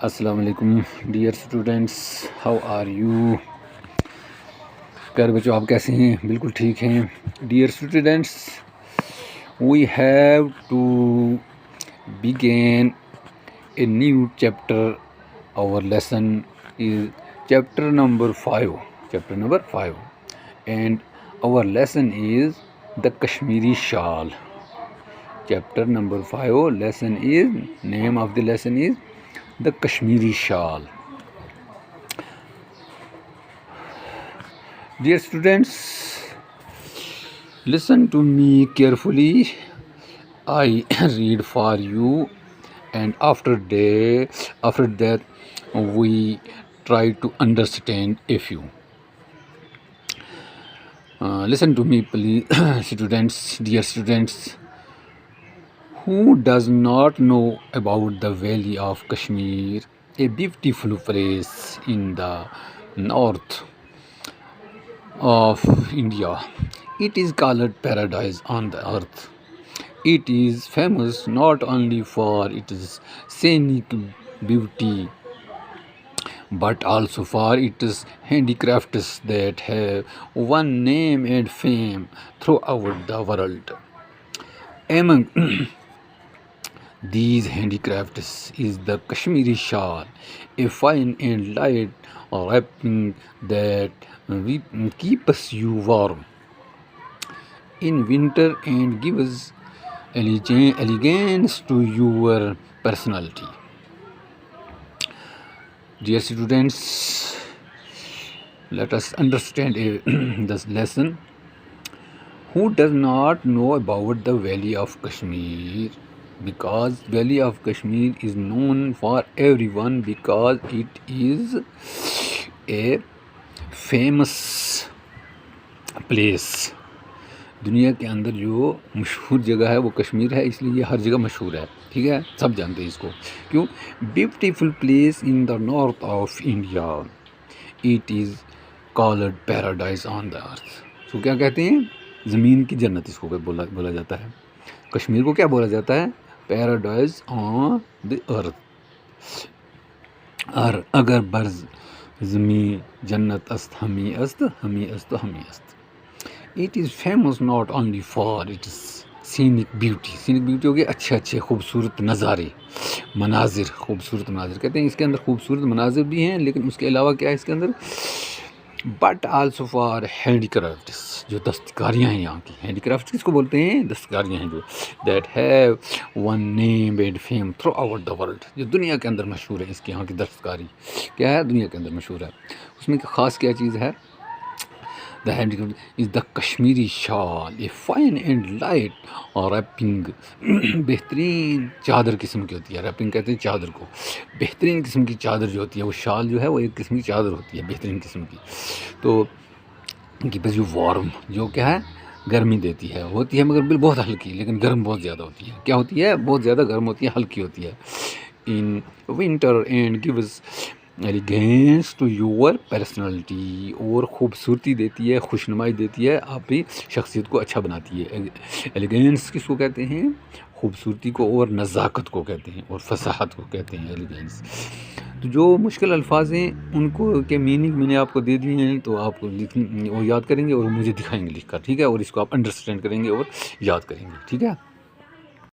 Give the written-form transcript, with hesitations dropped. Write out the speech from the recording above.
السلام علیکم dear students, how are you? پیارے بچوں، آپ کیسے ہیں؟ بالکل ٹھیک ہیں dear students. We have to begin a new chapter. Our lesson is chapter number 5, and our lesson is the Kashmiri shawl. Chapter number 5 lesson is, name of the lesson is the Kashmiri shawl. Dear students, listen to me carefully. I read for you, and after that we try to understand a few. Listen to me please, students, dear students. Who does not know about the Valley of Kashmir, a beautiful place in the north of India? It is called paradise on the earth. It is famous not only for its scenic beauty, but also for its handicrafts that have won name and fame throughout the world. Among these handicrafts is the Kashmiri shawl, a fine and light wrapping that keeps you warm in winter and gives elegance to your personality. Dear students, let us understand this lesson. Who does not know about the Valley of Kashmir? Because Valley of Kashmir is known for everyone because it is a famous place. دنیا کے اندر جو مشہور جگہ ہے وہ کشمیر ہے، اس لیے یہ ہر جگہ مشہور ہے. ٹھیک ہے، سب جانتے ہیں اس کو. کیوں؟ Beautiful place in the north of India. It is called paradise on the earth. تو کیا کہتے ہیں؟ زمین کی جنت اس کو بولا جاتا ہے. کشمیر کو کیا بولا جاتا ہے؟ پیراڈائز آن دی ارتھ. اگر برز زمین جنت است ہمی است، ہمی است ہمی است. It is famous not only for its scenic beauty. scenic beauty ہو گیا اچھے خوبصورت نظارے، مناظر، خوبصورت مناظر. کہتے ہیں اس کے اندر خوبصورت مناظر بھی ہیں، لیکن اس کے علاوہ کیا ہے اس کے اندر؟ But also for handicrafts, جو دستکاریاں ہیں یہاں کی. ہینڈی کرافٹس کس کو بولتے ہیں؟ دستکاریاں ہیں جو that have one name and fame through out the world, جو دنیا کے اندر مشہور ہے. اس کی یہاں کی دستکاری کیا ہے؟ دنیا کے اندر مشہور ہے. اس میں خاص کیا چیز ہے؟ The handicraft is the Kashmiri shawl, a fine and light wrapping. بہترین چادر قسم کی ہوتی ہے. ریپنگ کہتے ہیں چادر کو. بہترین قسم کی چادر جو ہوتی ہے، وہ شال جو ہے وہ ایک قسم کی چادر ہوتی ہے، بہترین قسم کی. تو ان کی بس جو وارم، جو کیا ہے؟ گرمی دیتی ہے، ہوتی ہے مگر بہت ہلکی، لیکن گرم بہت زیادہ ہوتی ہے. کیا ہوتی ہے؟ بہت زیادہ گرم ہوتی ہے، ہلکی ہوتی ہے. In winter and gives elegance to your personality, اور خوبصورتی دیتی ہے، خوشنمائی دیتی ہے، آپ کی شخصیت کو اچھا بناتی ہے. ایلیگینس کس کو کہتے ہیں؟ خوبصورتی کو، اور نزاکت کو کہتے ہیں، اور فصاحت کو کہتے ہیں ایلیگینس. تو جو مشکل الفاظ ہیں ان کو کے میننگ میں نے آپ کو دے دیے ہیں، تو آپ وہ یاد کریں گے اور مجھے دکھائیں گے لکھ کر. ٹھیک ہے، اور اس کو آپ انڈرسٹینڈ کریں گے اور یاد کریں گے. ٹھیک ہے.